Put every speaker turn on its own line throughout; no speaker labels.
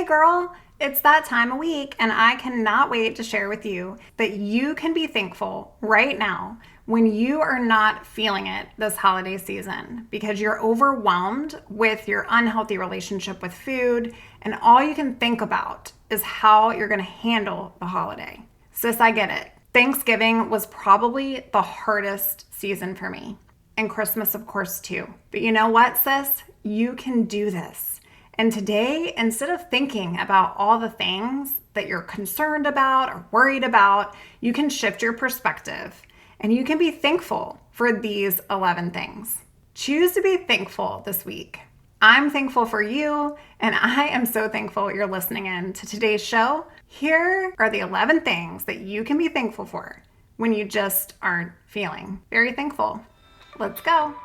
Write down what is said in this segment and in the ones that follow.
Hey girl, it's that time of week and I cannot wait to share with you that you can be thankful right now when you are not feeling it this holiday season because you're overwhelmed with your unhealthy relationship with food and all you can think about is how you're going to handle the holiday. Sis, I get it. Thanksgiving was probably the hardest season for me, and Christmas, of course, too. But you know what, sis? You can do this. And today, instead of thinking about all the things that you're concerned about or worried about, you can shift your perspective and you can be thankful for these 11 things. Choose to be thankful this week. I'm thankful for you, and I am so thankful you're listening in to today's show. Here are the 11 things that you can be thankful for when you just aren't feeling very thankful. Let's go.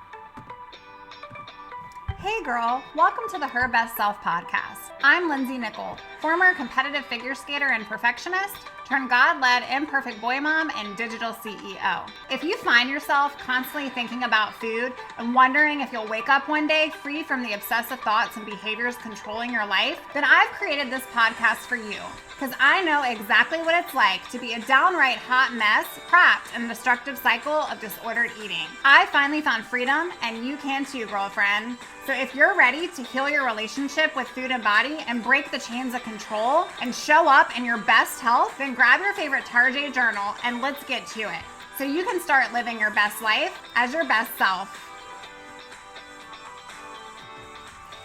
Hey girl, welcome to the Her Best Self podcast. I'm Lindsay Nickel, former competitive figure skater and perfectionist, turned God-led imperfect boy mom and digital CEO. If you find yourself constantly thinking about food and wondering if you'll wake up one day free from the obsessive thoughts and behaviors controlling your life, then I've created this podcast for you because I know exactly what it's like to be a downright hot mess trapped in a destructive cycle of disordered eating. I finally found freedom, and you can too, girlfriend. So if you're ready to heal your relationship with food and body and break the chains of control and show up in your best health, then grab your favorite Tarjay journal and let's get to it so you can start living your best life as your best self.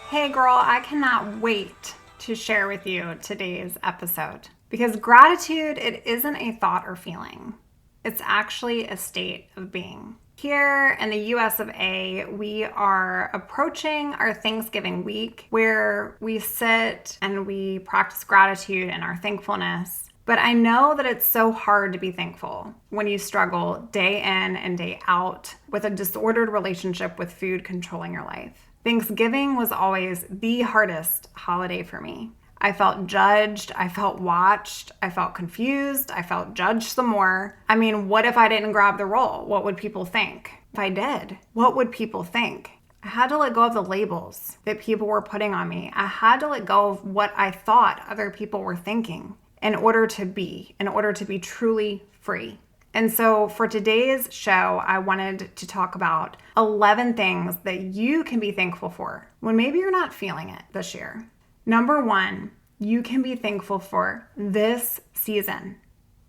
Hey girl, I cannot wait to share with you today's episode because gratitude, it isn't a thought or feeling. It's actually a state of being. Here in the US of A, we are approaching our Thanksgiving week where we sit and we practice gratitude and our thankfulness. But I know that it's so hard to be thankful when you struggle day in and day out with a disordered relationship with food controlling your life. Thanksgiving was always the hardest holiday for me. I felt judged, I felt watched, I felt confused, I felt judged some more. I mean, what if I didn't grab the role? What would people think? If I did, what would people think? I had to let go of the labels that people were putting on me. I had to let go of what I thought other people were thinking in order to be truly free. And so for today's show, I wanted to talk about 11 things that you can be thankful for when maybe you're not feeling it this year. Number 1, you can be thankful for this season.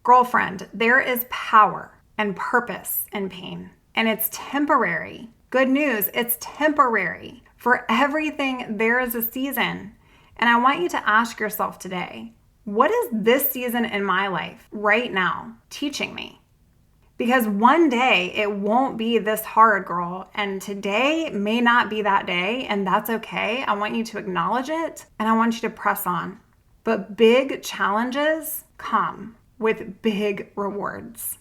Girlfriend, there is power and purpose in pain, and it's temporary. Good news, it's temporary. For everything, there is a season. And I want you to ask yourself today, what is this season in my life right now teaching me? Because one day it won't be this hard, girl. And today may not be that day, and that's okay. I want you to acknowledge it, and I want you to press on. But big challenges come with big rewards.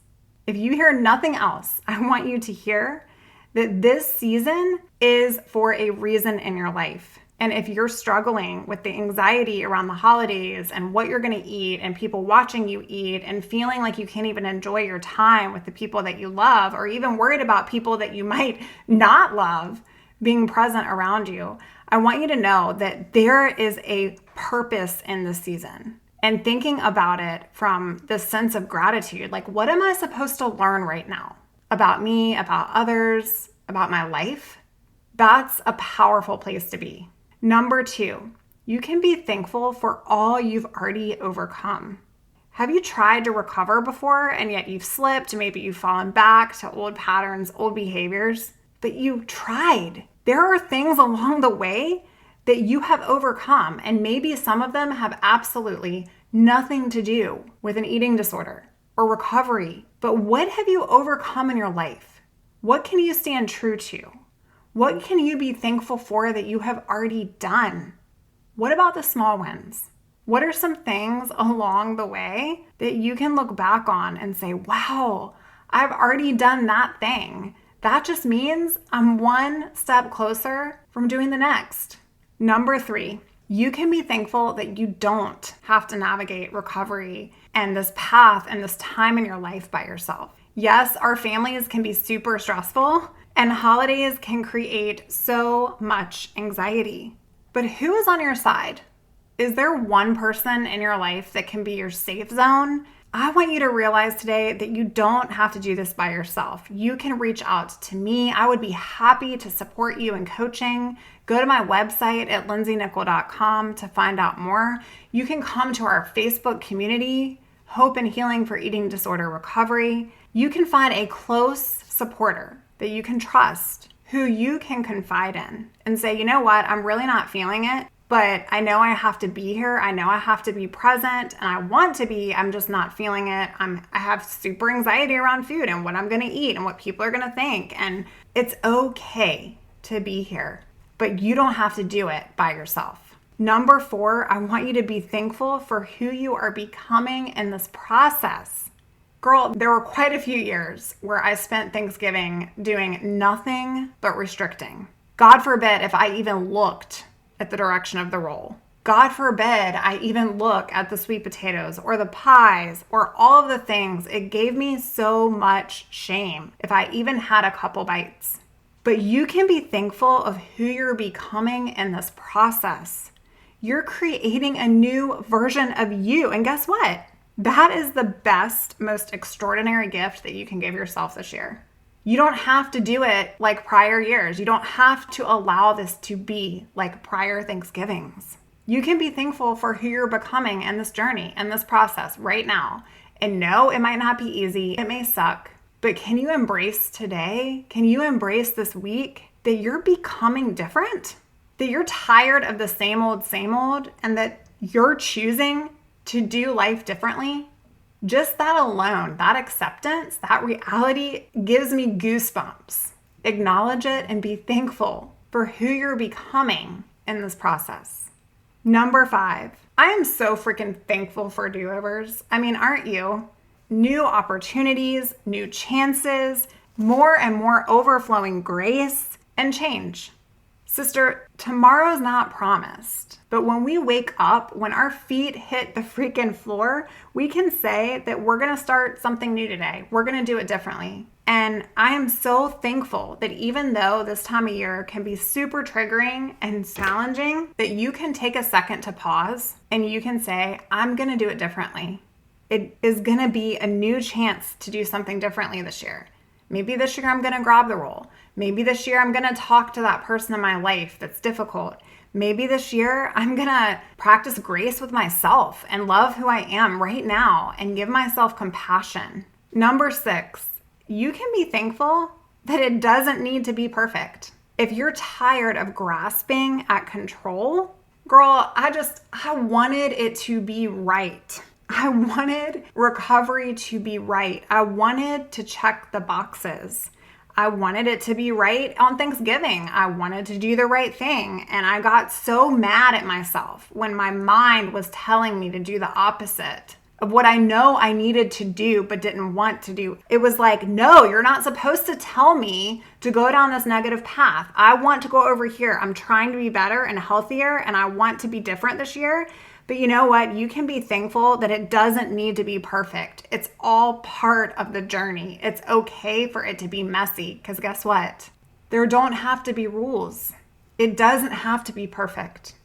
If you hear nothing else, I want you to hear that this season is for a reason in your life. And if you're struggling with the anxiety around the holidays and what you're going to eat and people watching you eat and feeling like you can't even enjoy your time with the people that you love, or even worried about people that you might not love being present around you, I want you to know that there is a purpose in this season. And thinking about it from this sense of gratitude, like, what am I supposed to learn right now about me, about others, about my life? That's a powerful place to be. Number 2, you can be thankful for all you've already overcome. Have you tried to recover before and yet you've slipped? Maybe you've fallen back to old patterns, old behaviors, but you tried. There are things along the way that you have overcome, and maybe some of them have absolutely nothing to do with an eating disorder or recovery. But what have you overcome in your life? What can you stand true to? What can you be thankful for that you have already done? What about the small wins? What are some things along the way that you can look back on and say, wow, I've already done that thing. That just means I'm one step closer from doing the next. Number 3, you can be thankful that you don't have to navigate recovery and this path and this time in your life by yourself. Yes, our families can be super stressful, and holidays can create so much anxiety. But who is on your side? Is there one person in your life that can be your safe zone? I want you to realize today that you don't have to do this by yourself. You can reach out to me. I would be happy to support you in coaching. Go to my website at lindsaynickel.com to find out more. You can come to our Facebook community, Hope and Healing for Eating Disorder Recovery. You can find a close supporter that you can trust, who you can confide in and say, you know what, I'm really not feeling it, but I know I have to be here. I know I have to be present, and I want to be. I'm just not feeling it. I have super anxiety around food and what I'm going to eat and what people are going to think. And it's okay to be here, but you don't have to do it by yourself. Number 4, I want you to be thankful for who you are becoming in this process. Girl, there were quite a few years where I spent Thanksgiving doing nothing but restricting. God forbid if I even looked at the direction of the roll. God forbid I even look at the sweet potatoes or the pies or all of the things. It gave me so much shame if I even had a couple bites. But you can be thankful of who you're becoming in this process. You're creating a new version of you. And guess what? That is the best, most extraordinary gift that you can give yourself this year. You don't have to do it like prior years. You don't have to allow this to be like prior Thanksgivings. You can be thankful for who you're becoming in this journey and this process right now. And no, it might not be easy. It may suck. But can you embrace today? Can you embrace this week that you're becoming different? That you're tired of the same old, and that you're choosing to do life differently? Just that alone, that acceptance, that reality gives me goosebumps. Acknowledge it and be thankful for who you're becoming in this process. Number 5, I am so freaking thankful for do-overs. I mean, aren't you? New opportunities, new chances, more and more overflowing grace and change. Sister, tomorrow's not promised, but when we wake up, when our feet hit the freaking floor, we can say that we're going to start something new today. We're going to do it differently. And I am so thankful that even though this time of year can be super triggering and challenging, that you can take a second to pause and you can say, I'm going to do it differently. It is going to be a new chance to do something differently this year. Maybe this year I'm going to grab the roll. Maybe this year I'm going to talk to that person in my life that's difficult. Maybe this year I'm going to practice grace with myself and love who I am right now and give myself compassion. Number 6, you can be thankful that it doesn't need to be perfect. If you're tired of grasping at control, girl, I wanted it to be right. I wanted recovery to be right. I wanted to check the boxes. I wanted it to be right on Thanksgiving. I wanted to do the right thing. And I got so mad at myself when my mind was telling me to do the opposite of what I know I needed to do but didn't want to do. It was like, no, you're not supposed to tell me to go down this negative path. I want to go over here. I'm trying to be better and healthier, and I want to be different this year. But you know what? You can be thankful that it doesn't need to be perfect. It's all part of the journey. It's okay for it to be messy, because guess what? There don't have to be rules. It doesn't have to be perfect.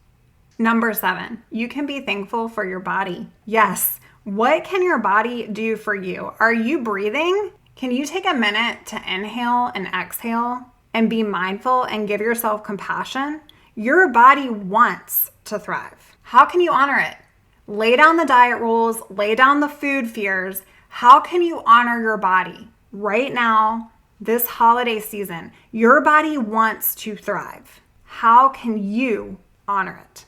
Number 7, you can be thankful for your body. Yes. What can your body do for you? Are you breathing? Can you take a minute to inhale and exhale and be mindful and give yourself compassion? Your body wants to thrive. How can you honor it? Lay down the diet rules, lay down the food fears. How can you honor your body right now, this holiday season? Your body wants to thrive. How can you honor it?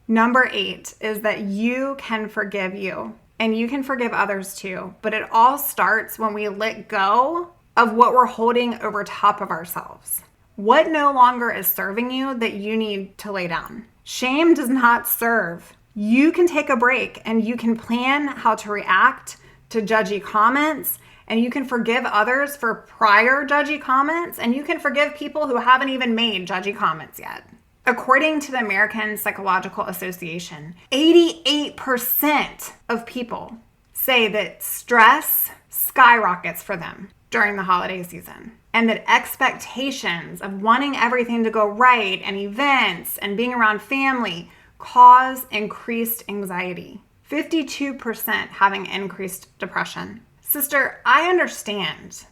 Number 8 is that you can forgive you, and you can forgive others too. But it all starts when we let go of what we're holding over top of ourselves. What no longer is serving you that you need to lay down? Shame does not serve. You can take a break and you can plan how to react to judgy comments, and you can forgive others for prior judgy comments, and you can forgive people who haven't even made judgy comments yet. According to the American Psychological Association, 88% of people say that stress skyrockets for them during the holiday season, and that expectations of wanting everything to go right and events and being around family cause increased anxiety. 52% having increased depression. Sister, I understand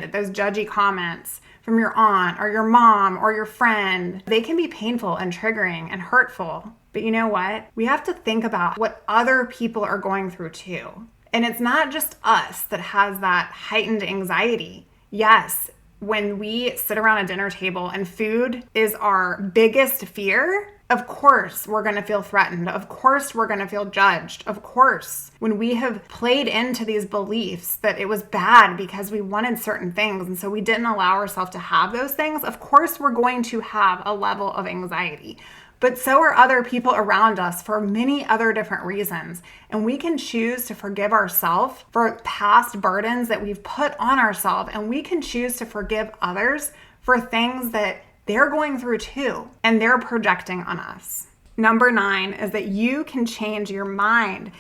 that those judgy comments from your aunt or your mom or your friend, they can be painful and triggering and hurtful. But you know what? We have to think about what other people are going through too. And it's not just us that has that heightened anxiety. Yes, when we sit around a dinner table and food is our biggest fear, of course we're going to feel threatened. Of course we're going to feel judged. Of course, when we have played into these beliefs that it was bad because we wanted certain things and so we didn't allow ourselves to have those things, of course we're going to have a level of anxiety. But so are other people around us for many other different reasons. And we can choose to forgive ourselves for past burdens that we've put on ourselves. And we can choose to forgive others for things that they're going through too, and they're projecting on us. Number 9 is that you can change your mind.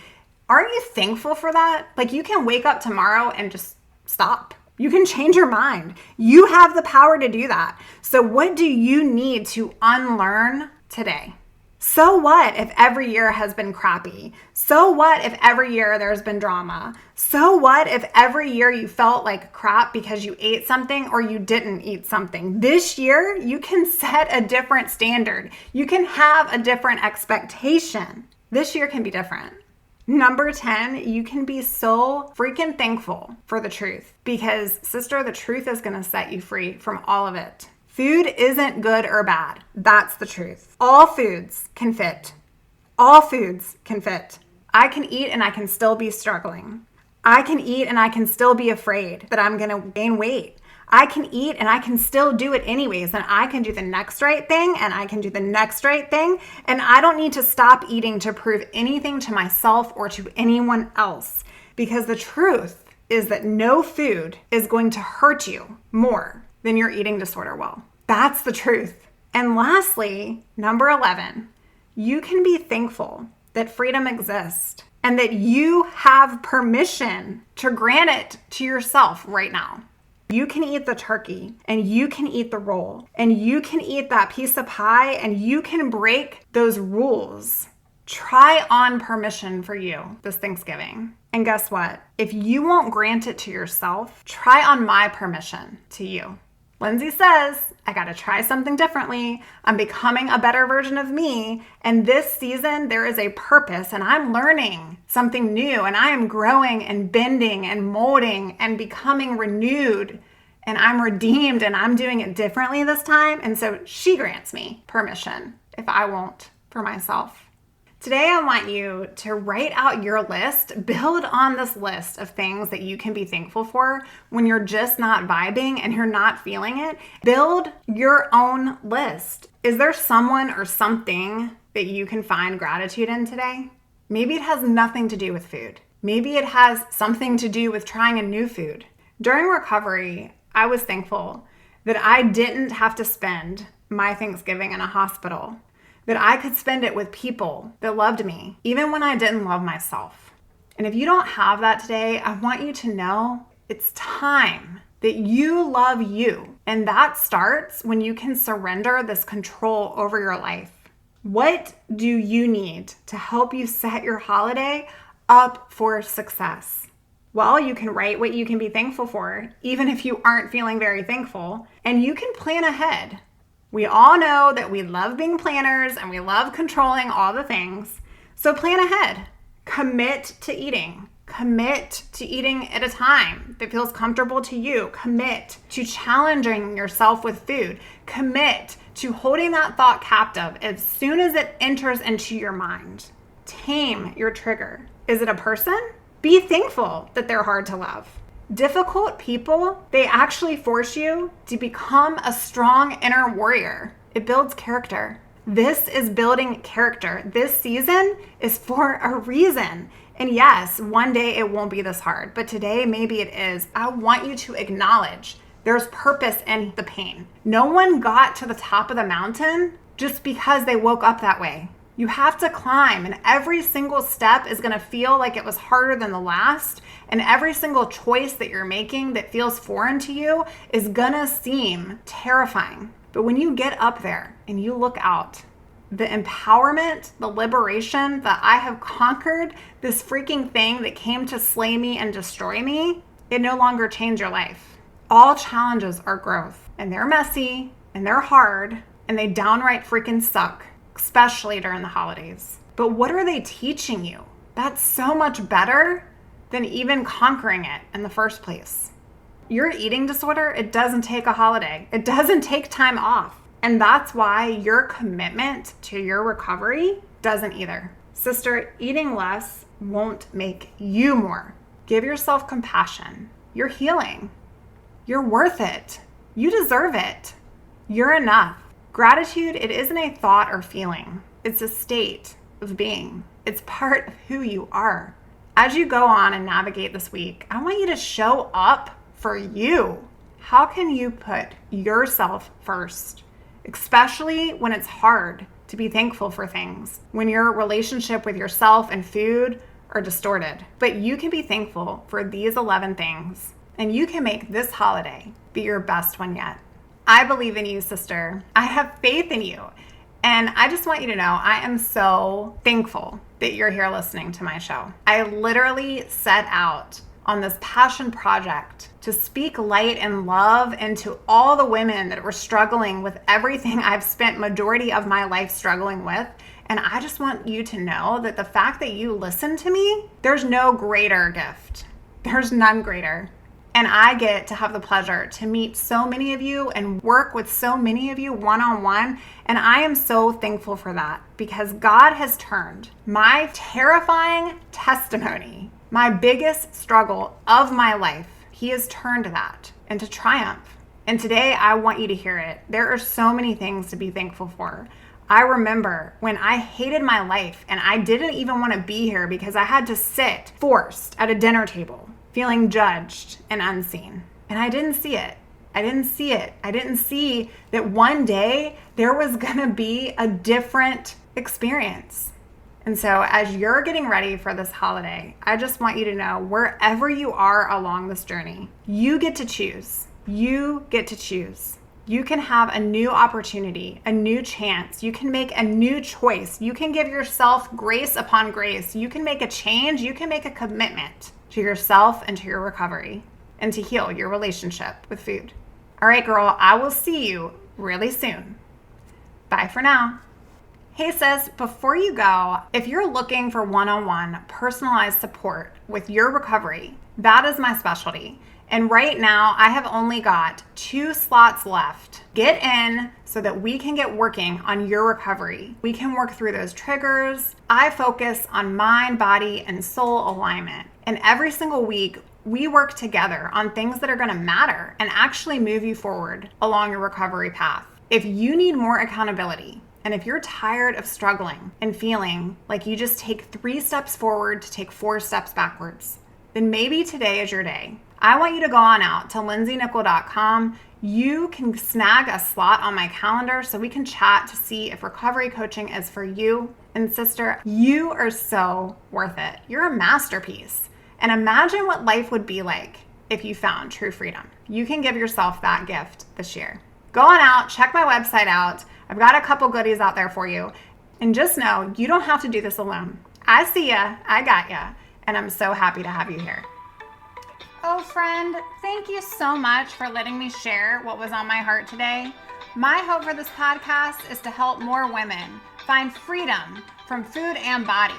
Aren't you thankful for that? Like, you can wake up tomorrow and just stop. You can change your mind. You have the power to do that. So what do you need to unlearn today? So what if every year has been crappy? So what if every year there's been drama? So what if every year you felt like crap because you ate something or you didn't eat something? This year, you can set a different standard. You can have a different expectation. This year can be different. Number 10, you can be so freaking thankful for the truth because, sister, the truth is going to set you free from all of it. Food isn't good or bad. That's the truth. All foods can fit. All foods can fit. I can eat and I can still be struggling. I can eat and I can still be afraid that I'm going to gain weight. I can eat and I can still do it anyways. And I can do the next right thing and I can do the next right thing. And I don't need to stop eating to prove anything to myself or to anyone else. Because the truth is that no food is going to hurt you more than your eating disorder will. That's the truth. And lastly, number 11, you can be thankful that freedom exists and that you have permission to grant it to yourself right now. You can eat the turkey and you can eat the roll and you can eat that piece of pie and you can break those rules. Try on permission for you this Thanksgiving. And guess what? If you won't grant it to yourself, try on my permission to you. Lindsay says, I got to try something differently. I'm becoming a better version of me. And this season, there is a purpose and I'm learning something new and I am growing and bending and molding and becoming renewed and I'm redeemed and I'm doing it differently this time. And so she grants me permission if I won't for myself. Today, I want you to write out your list, build on this list of things that you can be thankful for when you're just not vibing and you're not feeling it. Build your own list. Is there someone or something that you can find gratitude in today? Maybe it has nothing to do with food. Maybe it has something to do with trying a new food. During recovery, I was thankful that I didn't have to spend my Thanksgiving in a hospital. That I could spend it with people that loved me, even when I didn't love myself. And if you don't have that today, I want you to know it's time that you love you. And that starts when you can surrender this control over your life. What do you need to help you set your holiday up for success? Well, you can write what you can be thankful for, even if you aren't feeling very thankful, and you can plan ahead. We all know that we love being planners and we love controlling all the things. So plan ahead. Commit to eating. Commit to eating at a time that feels comfortable to you. Commit to challenging yourself with food. Commit to holding that thought captive as soon as it enters into your mind. Tame your trigger. Is it a person? Be thankful that they're hard to love. Difficult people, they actually force you to become a strong inner warrior. It builds character. This is building character. This season is for a reason. And yes, one day it won't be this hard, but today maybe it is. I want you to acknowledge there's purpose in the pain. No one got to the top of the mountain just because they woke up that way. You have to climb, and every single step is going to feel like it was harder than the last, and every single choice that you're making that feels foreign to you is going to seem terrifying. But when you get up there and you look out, the empowerment, the liberation that I have conquered this freaking thing that came to slay me and destroy me, it no longer changed your life. All challenges are growth, and they're messy, and they're hard, and they downright freaking suck, especially during the holidays. But what are they teaching you? That's so much better than even conquering it in the first place. Your eating disorder, it doesn't take a holiday. It doesn't take time off. And that's why your commitment to your recovery doesn't either. Sister, eating less won't make you more. Give yourself compassion. You're healing. You're worth it. You deserve it. You're enough. Gratitude, it isn't a thought or feeling. It's a state of being. It's part of who you are. As you go on and navigate this week, I want you to show up for you. How can you put yourself first? Especially when it's hard to be thankful for things, when your relationship with yourself and food are distorted. But you can be thankful for these 11 things, and you can make this holiday be your best one yet. I believe in you, sister. I have faith in you. And I just want you to know I am so thankful that you're here listening to my show. I literally set out on this passion project to speak light and love into all the women that were struggling with everything I've spent majority of my life struggling with. And I just want you to know that the fact that you listen to me, there's no greater gift. There's none greater. And I get to have the pleasure to meet so many of you and work with so many of you one-on-one. And I am so thankful for that because God has turned my terrifying testimony, my biggest struggle of my life, He has turned that into triumph. And today I want you to hear it. There are so many things to be thankful for. I remember when I hated my life and I didn't even want to be here because I had to sit forced at a dinner table, feeling judged and unseen. And I didn't see it. I didn't see it. I didn't see that one day there was going to be a different experience. And so as you're getting ready for this holiday, I just want you to know wherever you are along this journey, you get to choose. You get to choose. You can have a new opportunity, a new chance. You can make a new choice. You can give yourself grace upon grace. You can make a change. You can make a commitment to yourself and to your recovery and to heal your relationship with food. All right, girl, I will see you really soon. Bye for now. Hey sis, before you go, if you're looking for one-on-one personalized support with your recovery, that is my specialty. And right now, I have only got 2 slots left. Get in so that we can get working on your recovery. We can work through those triggers. I focus on mind, body, and soul alignment. And every single week, we work together on things that are going to matter and actually move you forward along your recovery path. If you need more accountability, and if you're tired of struggling and feeling like you just take 3 steps forward to take 4 steps backwards, then maybe today is your day. I want you to go on out to lindsaynickel.com. You can snag a slot on my calendar so we can chat to see if recovery coaching is for you. And sister, you are so worth it. You're a masterpiece. And imagine what life would be like if you found true freedom. You can give yourself that gift this year. Go on out, check my website out. I've got a couple goodies out there for you. And just know you don't have to do this alone. I see ya, I got ya, and I'm so happy to have you here. Oh, friend, thank you so much for letting me share what was on my heart today. My hope for this podcast is to help more women find freedom from food and body.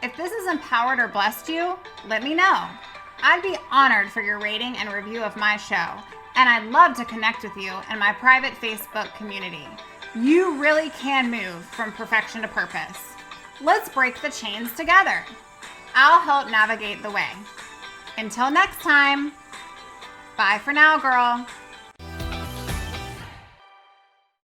If this has empowered or blessed you, let me know. I'd be honored for your rating and review of my show, and I'd love to connect with you in my private Facebook community. You really can move from perfection to purpose. Let's break the chains together. I'll help navigate the way. Until next time, bye for now, girl.